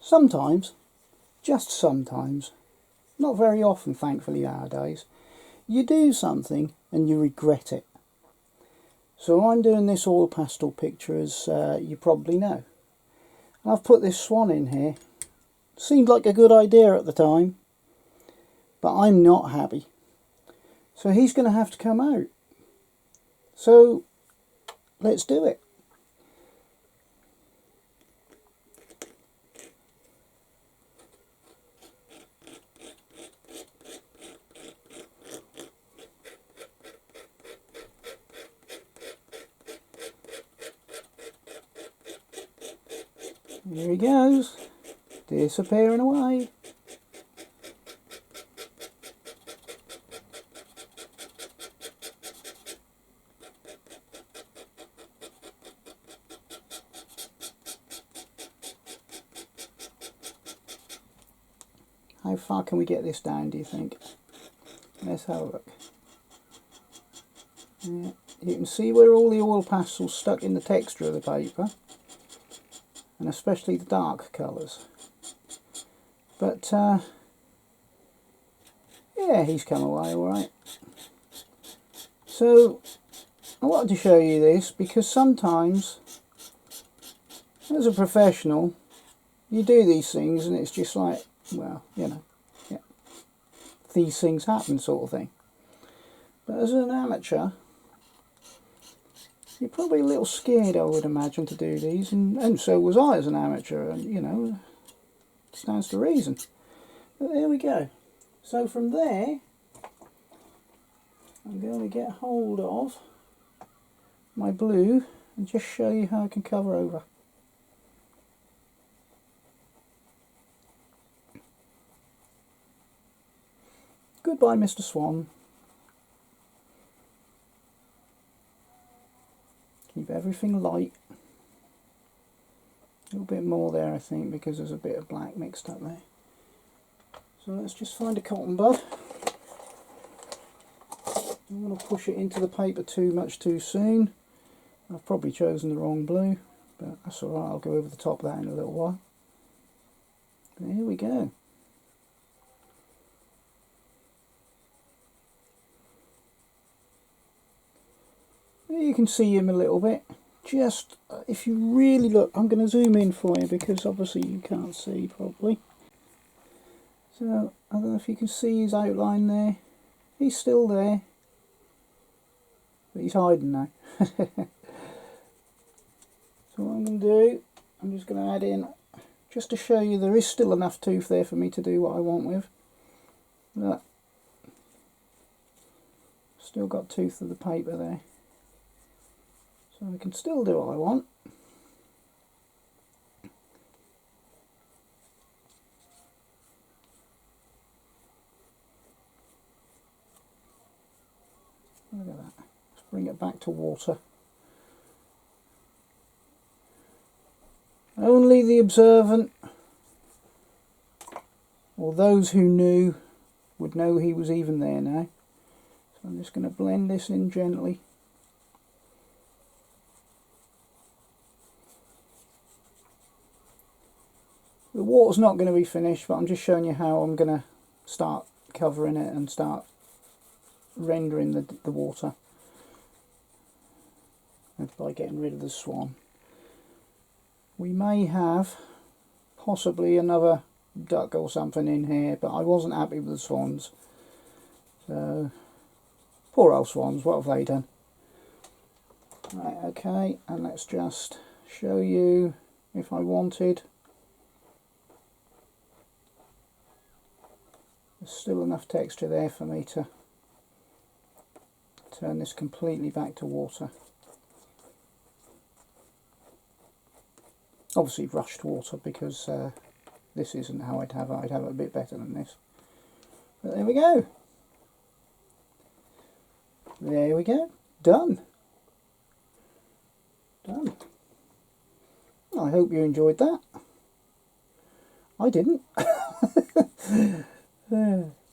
sometimes, just sometimes, not very often thankfully nowadays, you do something and you regret it. So I'm doing this oil pastel picture, as you probably know. I've put this swan in here. Seemed like a good idea at the time, but I'm not happy. So he's going to have to come out. So let's do it. Here he goes, disappearing away. How far can we get this down, do you think? Let's have a look. Yeah, you can see where all the oil pastel's stuck in the texture of the paper, and especially the dark colours. But yeah, he's come away alright. So I wanted to show you this because sometimes, as a professional, you do these things and it's just like, well, you know, yeah, these things happen sort of thing. But as an amateur, you're probably a little scared, I would imagine, to do these, and so was I as an amateur, and you know, stands to reason. But there we go. So from there, I'm going to get hold of my blue and just show you how I can cover over. Goodbye, Mr. Swan. Keep everything light. A little bit more there, I think, because there's a bit of black mixed up there. So let's just find a cotton bud. I don't want to push it into the paper too much too soon. I've probably chosen the wrong blue, but that's alright, I'll go over the top of that in a little while. But here we go. You can see him a little bit. Just, if you really look, I'm going to zoom in for you because obviously you can't see properly. So, I don't know if you can see his outline there. He's still there, but he's hiding now. So what I'm going to do, I'm just going to add in, just to show you there is still enough tooth there for me to do what I want with. Look, still got tooth of the paper there. So I can still do what I want. Look at that. Let's bring it back to water. Only the observant, or those who knew, would know he was even there now. So I'm just going to blend this in gently. The water's not going to be finished, but I'm just showing you how I'm going to start covering it and start rendering the water by getting rid of the swan. We may have possibly another duck or something in here, but I wasn't happy with the swans. So, poor old swans, what have they done? Right, okay, and let's just show you, if I wanted, there's still enough texture there for me to turn this completely back to water. Obviously rushed water, because this isn't how I'd have it. I'd have it a bit better than this. But there we go. There we go. Done. Done. I hope you enjoyed that. I didn't.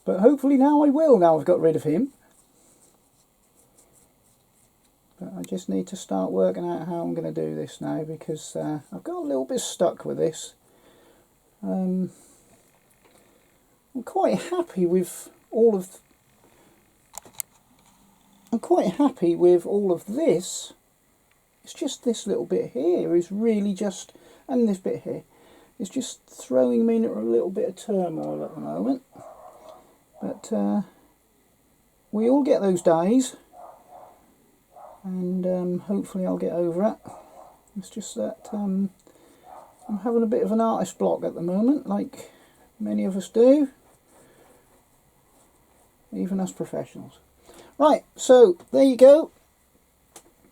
But hopefully now I will, now I've got rid of him. But I just need to start working out how I'm going to do this now, because I've got a little bit stuck with this. I'm quite happy with all of this. It's just this little bit here is really just, and this bit here, it's just throwing me into a little bit of turmoil at the moment. But we all get those days, and hopefully I'll get over it. It's just that I'm having a bit of an artist block at the moment, like many of us do, even us professionals. Right, so there you go.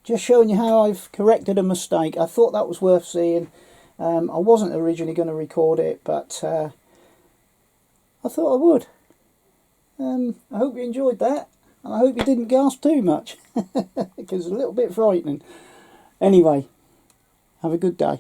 Just showing you how I've corrected a mistake. I thought that was worth seeing. I wasn't originally going to record it, but I thought I would. I hope you enjoyed that, and I hope you didn't gasp too much, because it's a little bit frightening. Anyway, have a good day.